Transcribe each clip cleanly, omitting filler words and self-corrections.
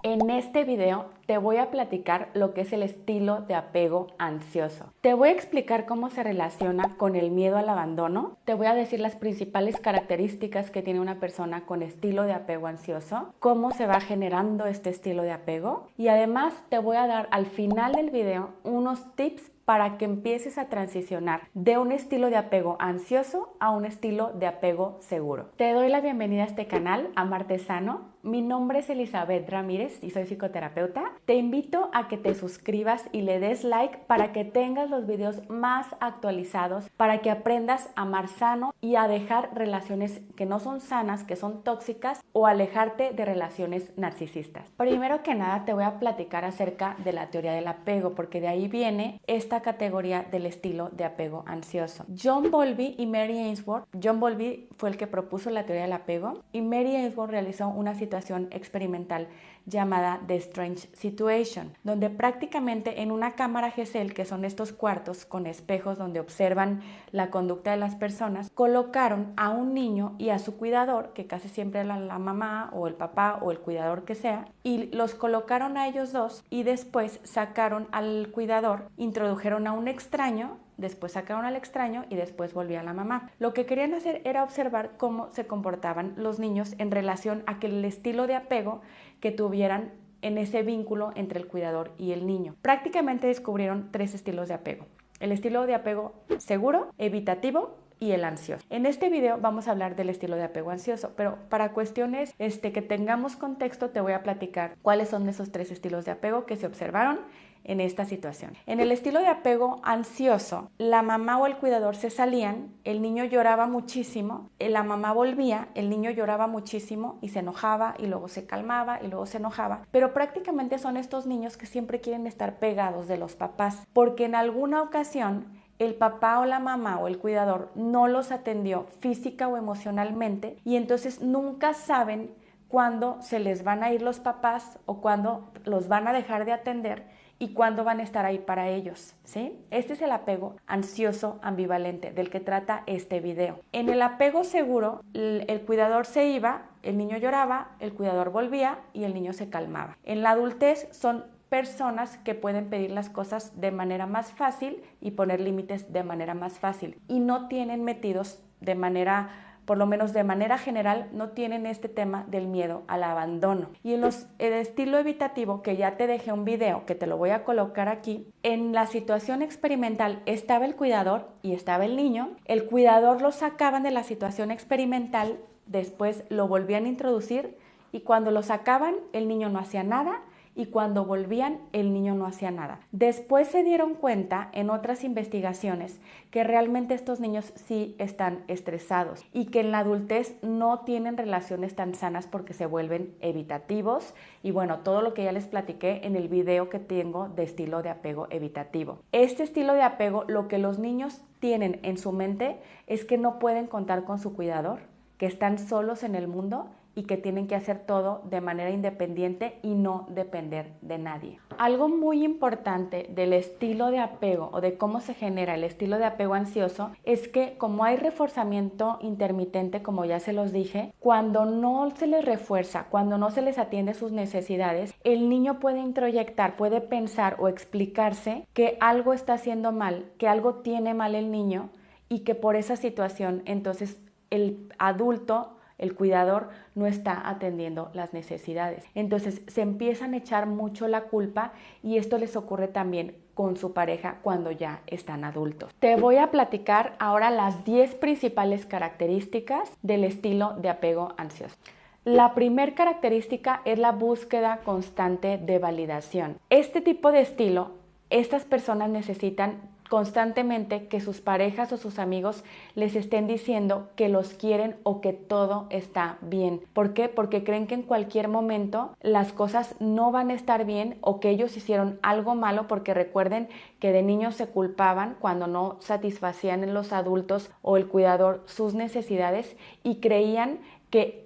En este video te voy a platicar lo que es el estilo de apego ansioso. Te voy a explicar cómo se relaciona con el miedo al abandono. Te voy a decir las principales características que tiene una persona con estilo de apego ansioso, cómo se va generando este estilo de apego y además te voy a dar al final del video unos tips para que empieces a transicionar de un estilo de apego ansioso a un estilo de apego seguro. Te doy la bienvenida a este canal, Amarte Sano. Mi nombre es Elizabeth Ramírez y soy psicoterapeuta. Te invito a que te suscribas y le des like para que tengas los videos más actualizados, para que aprendas a amar sano y a dejar relaciones que no son sanas, que son tóxicas, o alejarte de relaciones narcisistas. Primero que nada te voy a platicar acerca de la teoría del apego, porque de ahí viene esta categoría del estilo de apego ansioso. John Bowlby y Mary Ainsworth. John Bowlby fue el que propuso la teoría del apego y Mary Ainsworth realizó una situación experimental llamada The Strange Situation, donde prácticamente en una cámara Gesell, que son estos cuartos con espejos donde observan la conducta de las personas, colocaron a un niño y a su cuidador, que casi siempre era la mamá o el papá o el cuidador que sea, y los colocaron a ellos dos y después sacaron al cuidador, introdujeron a un extraño, después sacaron al extraño y después volvía a la mamá. Lo que querían hacer era observar cómo se comportaban los niños en relación a que el estilo de apego que tuvieran en ese vínculo entre el cuidador y el niño. Prácticamente descubrieron 3 estilos de apego. El estilo de apego seguro, evitativo y el ansioso. En este video vamos a hablar del estilo de apego ansioso, pero para cuestiones que tengamos contexto te voy a platicar cuáles son esos 3 estilos de apego que se observaron en esta situación. En el estilo de apego ansioso, la mamá o el cuidador se salían, el niño lloraba muchísimo, la mamá volvía, el niño lloraba muchísimo y se enojaba y luego se calmaba y luego se enojaba, pero prácticamente son estos niños que siempre quieren estar pegados de los papás, porque en alguna ocasión el papá o la mamá o el cuidador no los atendió física o emocionalmente y entonces nunca saben cuándo se les van a ir los papás o cuándo los van a dejar de atender y cuándo van a estar ahí para ellos, ¿sí? Este es el apego ansioso ambivalente del que trata este video. En el apego seguro, el cuidador se iba, el niño lloraba, el cuidador volvía y el niño se calmaba. En la adultez son personas que pueden pedir las cosas de manera más fácil y poner límites de manera más fácil y no tienen metidos de manera, por lo menos de manera general, no tienen este tema del miedo al abandono. Y el estilo evitativo, que ya te dejé un video que te lo voy a colocar aquí, en la situación experimental estaba el cuidador y estaba el niño. El cuidador lo sacaban de la situación experimental, después lo volvían a introducir y cuando lo sacaban el niño no hacía nada y cuando volvían el niño no hacía nada. Después se dieron cuenta en otras investigaciones que realmente estos niños sí están estresados y que en la adultez no tienen relaciones tan sanas porque se vuelven evitativos y bueno, todo lo que ya les platiqué en el video que tengo de estilo de apego evitativo. Este estilo de apego, lo que los niños tienen en su mente es que no pueden contar con su cuidador, que están solos en el mundo y que tienen que hacer todo de manera independiente y no depender de nadie. Algo muy importante del estilo de apego o de cómo se genera el estilo de apego ansioso es que como hay reforzamiento intermitente, como ya se los dije, cuando no se les refuerza, cuando no se les atiende sus necesidades, el niño puede introyectar, puede pensar o explicarse que algo está haciendo mal, que algo tiene mal el niño y que por esa situación entonces el adulto, el cuidador, no está atendiendo las necesidades. Entonces se empiezan a echar mucho la culpa y esto les ocurre también con su pareja cuando ya están adultos. Te voy a platicar ahora las 10 principales características del estilo de apego ansioso. La primera característica es la búsqueda constante de validación. Este tipo de estilo, estas personas necesitan constantemente que sus parejas o sus amigos les estén diciendo que los quieren o que todo está bien. ¿Por qué? Porque creen que en cualquier momento las cosas no van a estar bien o que ellos hicieron algo malo, porque recuerden que de niños se culpaban cuando no satisfacían en los adultos o el cuidador sus necesidades y creían que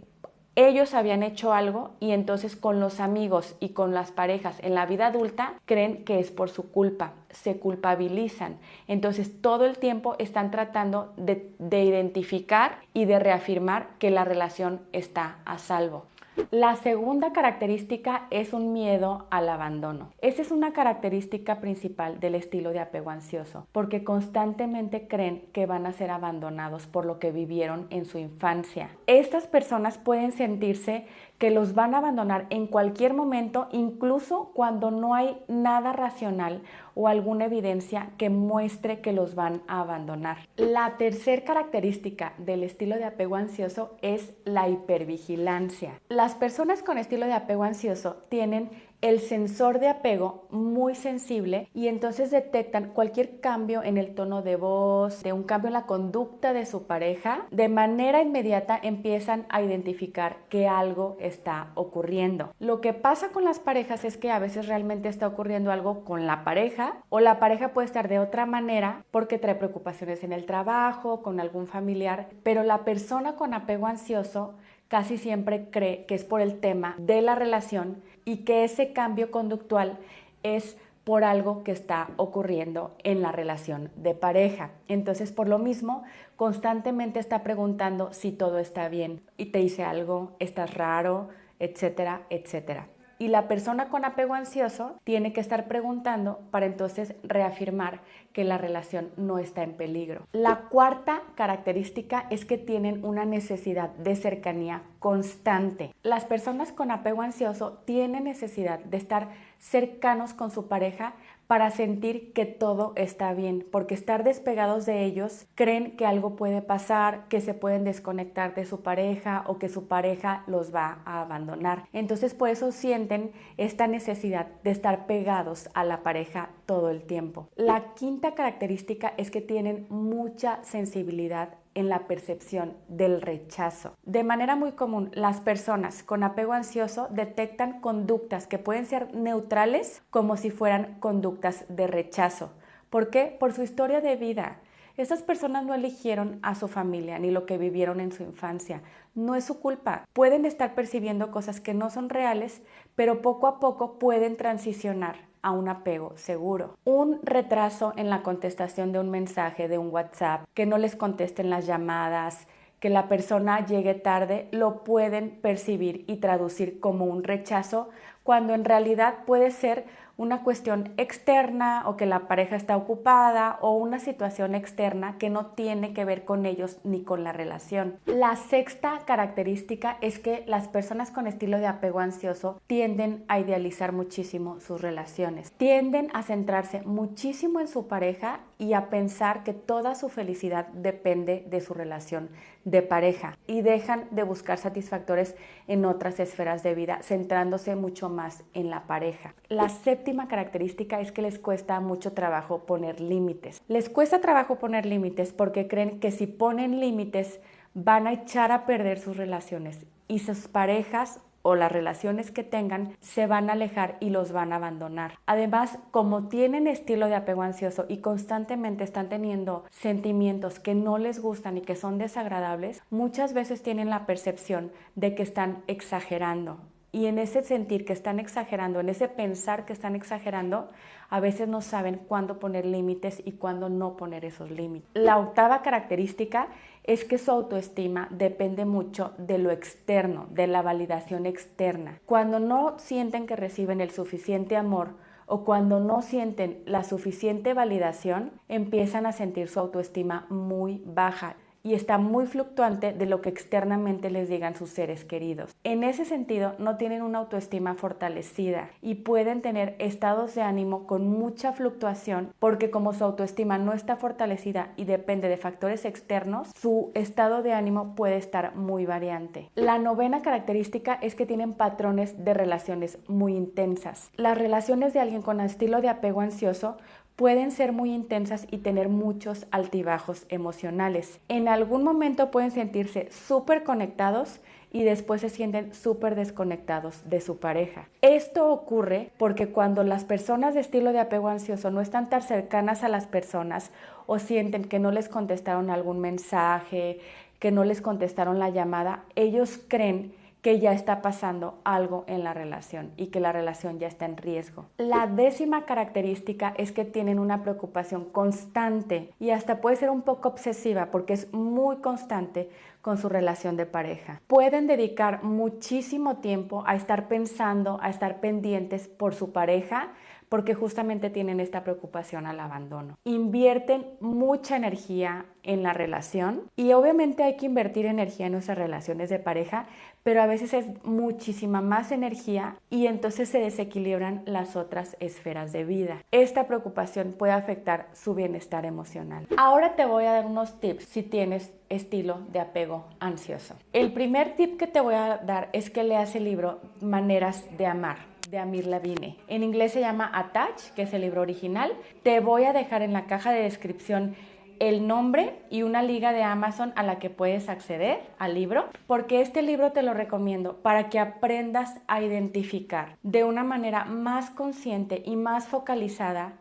ellos habían hecho algo y entonces con los amigos y con las parejas en la vida adulta creen que es por su culpa, se culpabilizan. Entonces todo el tiempo están tratando de identificar y de reafirmar que la relación está a salvo. La segunda característica es un miedo al abandono. Esa es una característica principal del estilo de apego ansioso, porque constantemente creen que van a ser abandonados por lo que vivieron en su infancia. Estas personas pueden sentirse que los van a abandonar en cualquier momento, incluso cuando no hay nada racional o alguna evidencia que muestre que los van a abandonar. La tercera característica del estilo de apego ansioso es la hipervigilancia. Las personas con estilo de apego ansioso tienen el sensor de apego muy sensible y entonces detectan cualquier cambio en el tono de voz, de un cambio en la conducta de su pareja. De manera inmediata empiezan a identificar que algo está ocurriendo. Lo que pasa con las parejas es que a veces realmente está ocurriendo algo con la pareja, o la pareja puede estar de otra manera porque trae preocupaciones en el trabajo, con algún familiar, pero la persona con apego ansioso casi siempre cree que es por el tema de la relación y que ese cambio conductual es por algo que está ocurriendo en la relación de pareja. Entonces, por lo mismo, constantemente está preguntando si todo está bien y te dice algo, estás raro, etcétera, etcétera. Y la persona con apego ansioso tiene que estar preguntando para entonces reafirmar que la relación no está en peligro. La cuarta característica es que tienen una necesidad de cercanía constante. Las personas con apego ansioso tienen necesidad de estar cercanos con su pareja para sentir que todo está bien, porque estar despegados de ellos creen que algo puede pasar, que se pueden desconectar de su pareja o que su pareja los va a abandonar. Entonces por eso sienten esta necesidad de estar pegados a la pareja todo el tiempo. La quinta característica es que tienen mucha sensibilidad en la percepción del rechazo. De manera muy común, las personas con apego ansioso detectan conductas que pueden ser neutrales como si fueran conductas de rechazo. ¿Por qué? Por su historia de vida. Esas personas no eligieron a su familia ni lo que vivieron en su infancia. No es su culpa. Pueden estar percibiendo cosas que no son reales, pero poco a poco pueden transicionar a un apego seguro. Un retraso en la contestación de un mensaje, de un WhatsApp, que no les contesten las llamadas, que la persona llegue tarde, lo pueden percibir y traducir como un rechazo, cuando en realidad puede ser una cuestión externa o que la pareja está ocupada o una situación externa que no tiene que ver con ellos ni con la relación. La sexta característica es que las personas con estilo de apego ansioso tienden a idealizar muchísimo sus relaciones, tienden a centrarse muchísimo en su pareja y a pensar que toda su felicidad depende de su relación de pareja y dejan de buscar satisfactores en otras esferas de vida, centrándose mucho más en la pareja. La séptima característica es que les cuesta mucho trabajo poner límites. Les cuesta trabajo poner límites porque creen que si ponen límites van a echar a perder sus relaciones y sus parejas o las relaciones que tengan se van a alejar y los van a abandonar. Además, como tienen estilo de apego ansioso y constantemente están teniendo sentimientos que no les gustan y que son desagradables, muchas veces tienen la percepción de que están exagerando. Y en ese sentir que están exagerando, en ese pensar que están exagerando, a veces no saben cuándo poner límites y cuándo no poner esos límites. La octava característica es que su autoestima depende mucho de lo externo, de la validación externa. Cuando no sienten que reciben el suficiente amor o cuando no sienten la suficiente validación, empiezan a sentir su autoestima muy baja y está muy fluctuante de lo que externamente les digan sus seres queridos. En ese sentido, no tienen una autoestima fortalecida y pueden tener estados de ánimo con mucha fluctuación porque como su autoestima no está fortalecida y depende de factores externos, su estado de ánimo puede estar muy variante. La novena característica es que tienen patrones de relaciones muy intensas. Las relaciones de alguien con estilo de apego ansioso pueden ser muy intensas y tener muchos altibajos emocionales. En algún momento pueden sentirse súper conectados y después se sienten súper desconectados de su pareja. Esto ocurre porque cuando las personas de estilo de apego ansioso no están tan cercanas a las personas o sienten que no les contestaron algún mensaje, que no les contestaron la llamada, ellos creen que ya está pasando algo en la relación y que la relación ya está en riesgo. La décima característica es que tienen una preocupación constante y hasta puede ser un poco obsesiva porque es muy constante con su relación de pareja. Pueden dedicar muchísimo tiempo a estar pensando, a estar pendientes por su pareja, porque justamente tienen esta preocupación al abandono. Invierten mucha energía en la relación y obviamente hay que invertir energía en nuestras relaciones de pareja, pero a veces es muchísima más energía y entonces se desequilibran las otras esferas de vida. Esta preocupación puede afectar su bienestar emocional. Ahora te voy a dar unos tips si tienes estilo de apego ansioso. El primer tip que te voy a dar es que leas el libro Maneras de Amar, de Amir Lavine. En inglés se llama Attach, que es el libro original. Te voy a dejar en la caja de descripción el nombre y una liga de Amazon a la que puedes acceder al libro, porque este libro te lo recomiendo para que aprendas a identificar de una manera más consciente y más focalizada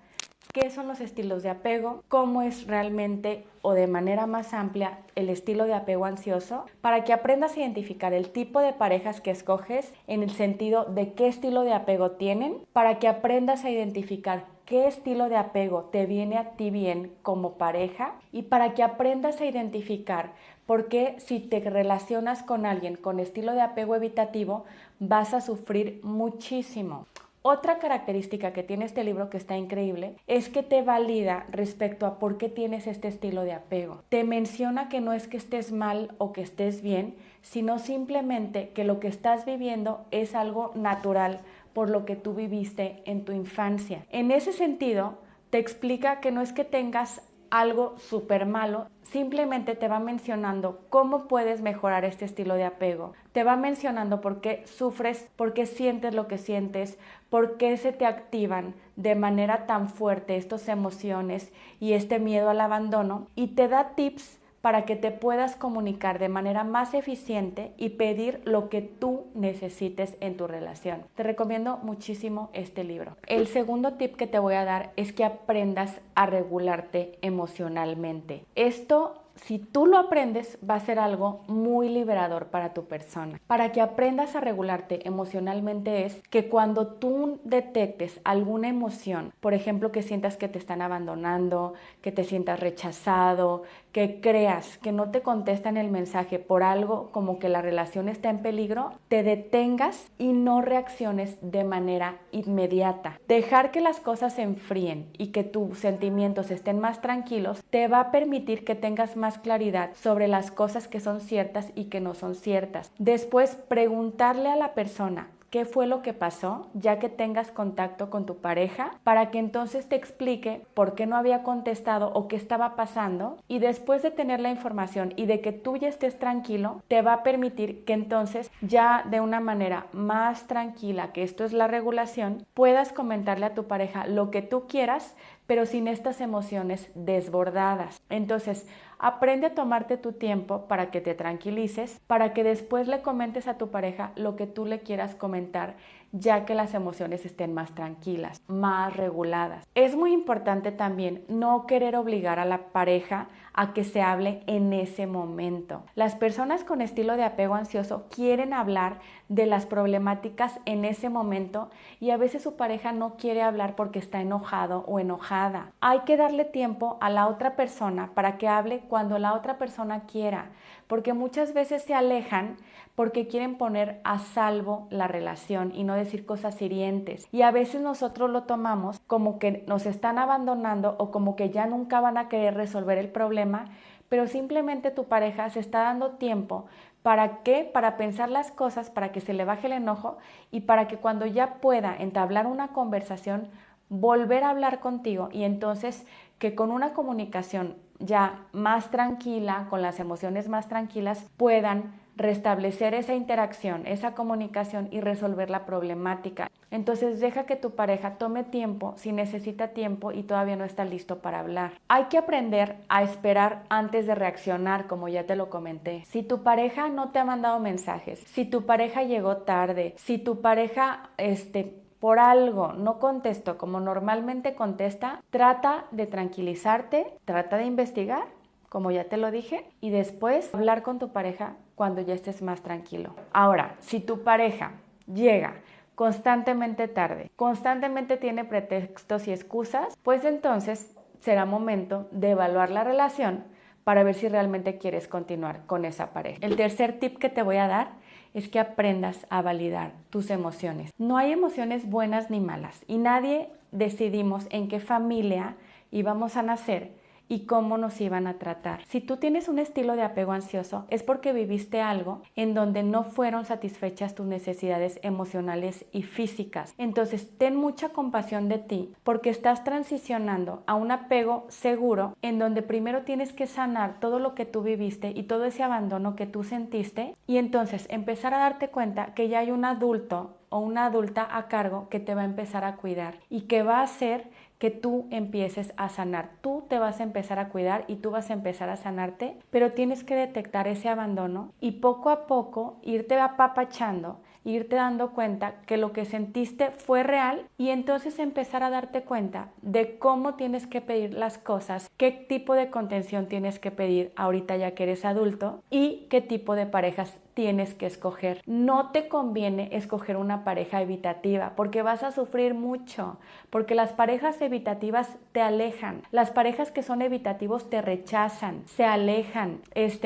qué son los estilos de apego, cómo es realmente o de manera más amplia el estilo de apego ansioso, para que aprendas a identificar el tipo de parejas que escoges en el sentido de qué estilo de apego tienen, para que aprendas a identificar qué estilo de apego te viene a ti bien como pareja y para que aprendas a identificar por qué si te relacionas con alguien con estilo de apego evitativo vas a sufrir muchísimo. Otra característica que tiene este libro que está increíble es que te valida respecto a por qué tienes este estilo de apego. Te menciona que no es que estés mal o que estés bien, sino simplemente que lo que estás viviendo es algo natural por lo que tú viviste en tu infancia. En ese sentido, te explica que no es que tengas algo súper malo, simplemente te va mencionando cómo puedes mejorar este estilo de apego. Te va mencionando por qué sufres, por qué sientes lo que sientes, por qué se te activan de manera tan fuerte estas emociones y este miedo al abandono, y te da tips para que te puedas comunicar de manera más eficiente y pedir lo que tú necesites en tu relación. Te recomiendo muchísimo este libro. El segundo tip que te voy a dar es que aprendas a regularte emocionalmente. Esto, si tú lo aprendes, va a ser algo muy liberador para tu persona. Para que aprendas a regularte emocionalmente es que cuando tú detectes alguna emoción, por ejemplo, que sientas que te están abandonando, que te sientas rechazado, que creas que no te contestan el mensaje por algo como que la relación está en peligro, te detengas y no reacciones de manera inmediata. Dejar que las cosas se enfríen y que tus sentimientos estén más tranquilos te va a permitir que tengas más claridad sobre las cosas que son ciertas y que no son ciertas. Después, preguntarle a la persona qué fue lo que pasó, ya que tengas contacto con tu pareja, para que entonces te explique por qué no había contestado o qué estaba pasando, y después de tener la información y de que tú ya estés tranquilo, te va a permitir que entonces ya de una manera más tranquila, que esto es la regulación, puedas comentarle a tu pareja lo que tú quieras, pero sin estas emociones desbordadas. Entonces, aprende a tomarte tu tiempo para que te tranquilices, para que después le comentes a tu pareja lo que tú le quieras comentar, ya que las emociones estén más tranquilas, más reguladas. Es muy importante también no querer obligar a la pareja a que se hable en ese momento. Las personas con estilo de apego ansioso quieren hablar de las problemáticas en ese momento y a veces su pareja no quiere hablar porque está enojado o enojada. Hay que darle tiempo a la otra persona para que hable cuando la otra persona quiera, porque muchas veces se alejan porque quieren poner a salvo la relación y no decir cosas hirientes. Y a veces nosotros lo tomamos como que nos están abandonando o como que ya nunca van a querer resolver el problema, pero simplemente tu pareja se está dando tiempo. ¿Para qué? Para pensar las cosas, para que se le baje el enojo y para que cuando ya pueda entablar una conversación, volver a hablar contigo y entonces que con una comunicación ya más tranquila, con las emociones más tranquilas, puedan restablecer esa interacción, esa comunicación y resolver la problemática. Entonces deja que tu pareja tome tiempo si necesita tiempo y todavía no está listo para hablar. Hay que aprender a esperar antes de reaccionar, como ya te lo comenté. Si tu pareja no te ha mandado mensajes, si tu pareja llegó tarde, si tu pareja por algo no contestó como normalmente contesta, trata de tranquilizarte, trata de investigar, como ya te lo dije, y después hablar con tu pareja cuando ya estés más tranquilo. Ahora, si tu pareja llega constantemente tarde, constantemente tiene pretextos y excusas, pues entonces será momento de evaluar la relación para ver si realmente quieres continuar con esa pareja. El tercer tip que te voy a dar es que aprendas a validar tus emociones. No hay emociones buenas ni malas y nadie decidimos en qué familia íbamos a nacer y cómo nos iban a tratar. Si tú tienes un estilo de apego ansioso, es porque viviste algo en donde no fueron satisfechas tus necesidades emocionales y físicas. Entonces, ten mucha compasión de ti porque estás transicionando a un apego seguro en donde primero tienes que sanar todo lo que tú viviste y todo ese abandono que tú sentiste y entonces empezar a darte cuenta que ya hay un adulto o una adulta a cargo que te va a empezar a cuidar y que va a hacer que tú empieces a sanar. Tú te vas a empezar a cuidar y tú vas a empezar a sanarte, pero tienes que detectar ese abandono y poco a poco irte apapachando, irte dando cuenta que lo que sentiste fue real y entonces empezar a darte cuenta de cómo tienes que pedir las cosas, qué tipo de contención tienes que pedir ahorita ya que eres adulto y qué tipo de parejas tienes que escoger. No te conviene escoger una pareja evitativa porque vas a sufrir mucho, porque las parejas evitativas te alejan. Las parejas que son evitativos te rechazan, se alejan,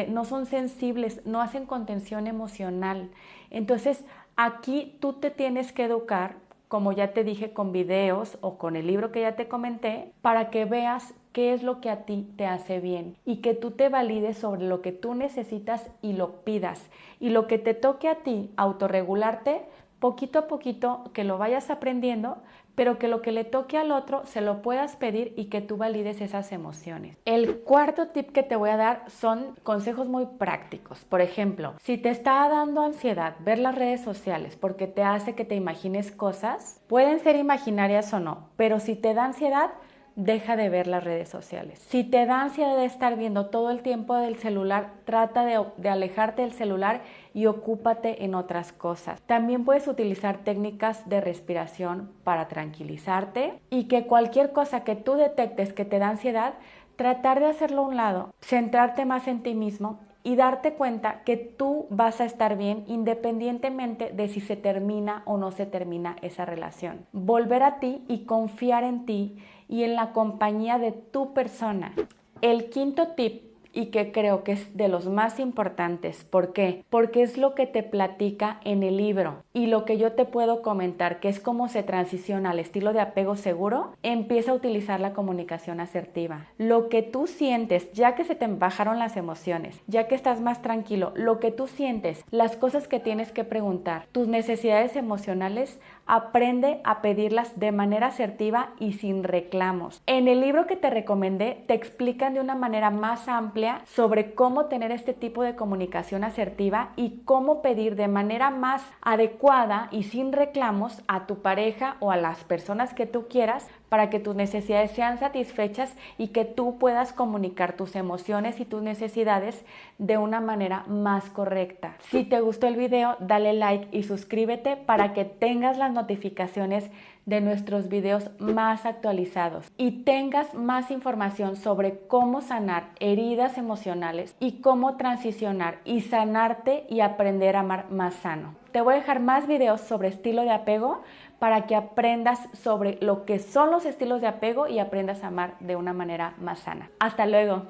no son sensibles, no hacen contención emocional. Entonces, aquí tú te tienes que educar, como ya te dije, con videos o con el libro que ya te comenté, para que veas qué es lo que a ti te hace bien y que tú te valides sobre lo que tú necesitas y lo pidas. Y lo que te toque a ti, autorregularte, poquito a poquito que lo vayas aprendiendo, pero que lo que le toque al otro se lo puedas pedir y que tú valides esas emociones. El cuarto tip que te voy a dar son consejos muy prácticos. Por ejemplo, si te está dando ansiedad ver las redes sociales porque te hace que te imagines cosas, pueden ser imaginarias o no, pero si te da ansiedad, deja de ver las redes sociales. Si te da ansiedad de estar viendo todo el tiempo del celular, trata de alejarte del celular y ocúpate en otras cosas. También puedes utilizar técnicas de respiración para tranquilizarte y que cualquier cosa que tú detectes que te da ansiedad, tratar de hacerlo a un lado, centrarte más en ti mismo y darte cuenta que tú vas a estar bien independientemente de si se termina o no se termina esa relación. Volver a ti y confiar en ti y en la compañía de tu persona. El quinto tip, y que creo que es de los más importantes. ¿Por qué? Porque es lo que te platica en el libro y lo que yo te puedo comentar, que es cómo se transiciona al estilo de apego seguro, empieza a utilizar la comunicación asertiva. Lo que tú sientes, ya que se te bajaron las emociones, ya que estás más tranquilo, lo que tú sientes, las cosas que tienes que preguntar, tus necesidades emocionales, aprende a pedirlas de manera asertiva y sin reclamos. En el libro que te recomendé te explican de una manera más amplia sobre cómo tener este tipo de comunicación asertiva y cómo pedir de manera más adecuada y sin reclamos a tu pareja o a las personas que tú quieras para que tus necesidades sean satisfechas y que tú puedas comunicar tus emociones y tus necesidades de una manera más correcta. Si te gustó el video, dale like y suscríbete para que tengas las notificaciones de nuestros videos más actualizados y tengas más información sobre cómo sanar heridas emocionales y cómo transicionar y sanarte y aprender a amar más sano. Te voy a dejar más videos sobre estilo de apego para que aprendas sobre lo que son los estilos de apego y aprendas a amar de una manera más sana. Hasta luego.